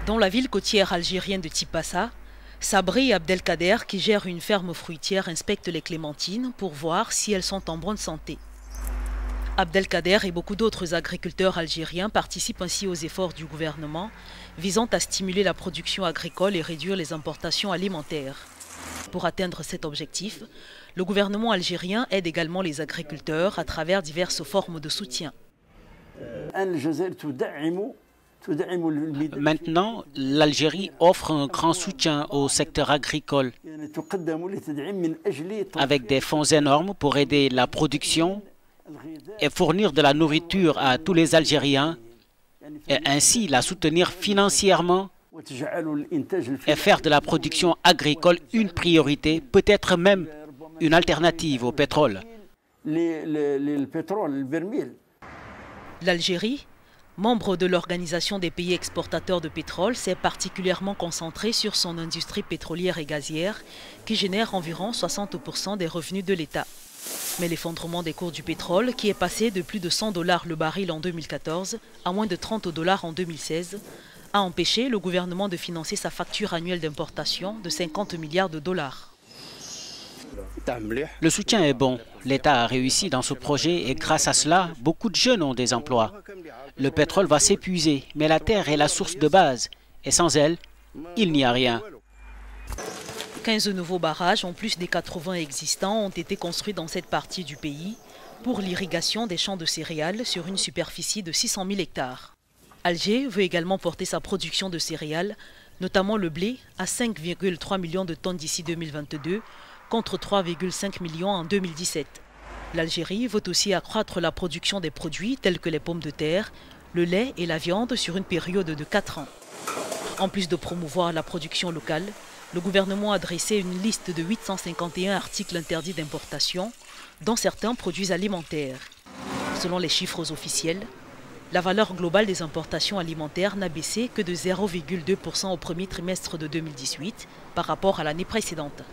Dans la ville côtière algérienne de Tipasa, Sabri Abdelkader, qui gère une ferme fruitière, inspecte les clémentines pour voir si elles sont en bonne santé. Abdelkader et beaucoup d'autres agriculteurs algériens participent ainsi aux efforts du gouvernement visant à stimuler la production agricole et réduire les importations alimentaires. Pour atteindre cet objectif, le gouvernement algérien aide également les agriculteurs à travers diverses formes de soutien. Maintenant, l'Algérie offre un grand soutien au secteur agricole avec des fonds énormes pour aider la production et fournir de la nourriture à tous les Algériens et ainsi la soutenir financièrement et faire de la production agricole une priorité, peut-être même une alternative au pétrole. L'Algérie, membre de l'Organisation des pays exportateurs de pétrole, s'est particulièrement concentrée sur son industrie pétrolière et gazière qui génère environ 60% des revenus de l'État. Mais l'effondrement des cours du pétrole, qui est passé de plus de 100 $ le baril en 2014 à moins de 30 $ en 2016, a empêché le gouvernement de financer sa facture annuelle d'importation de 50 milliards de dollars. Le soutien est bon. L'État a réussi dans ce projet et grâce à cela, beaucoup de jeunes ont des emplois. Le pétrole va s'épuiser, mais la terre est la source de base. Et sans elle, il n'y a rien. 15 nouveaux barrages, en plus des 80 existants, ont été construits dans cette partie du pays pour l'irrigation des champs de céréales sur une superficie de 600 000 hectares. Alger veut également porter sa production de céréales, notamment le blé, à 5,3 millions de tonnes d'ici 2022, contre 3,5 millions en 2017. L'Algérie veut aussi accroître la production des produits tels que les pommes de terre, le lait et la viande sur une période de 4 ans. En plus de promouvoir la production locale, le gouvernement a dressé une liste de 851 articles interdits d'importation, dont certains produits alimentaires. Selon les chiffres officiels, la valeur globale des importations alimentaires n'a baissé que de 0,2% au premier trimestre de 2018 par rapport à l'année précédente.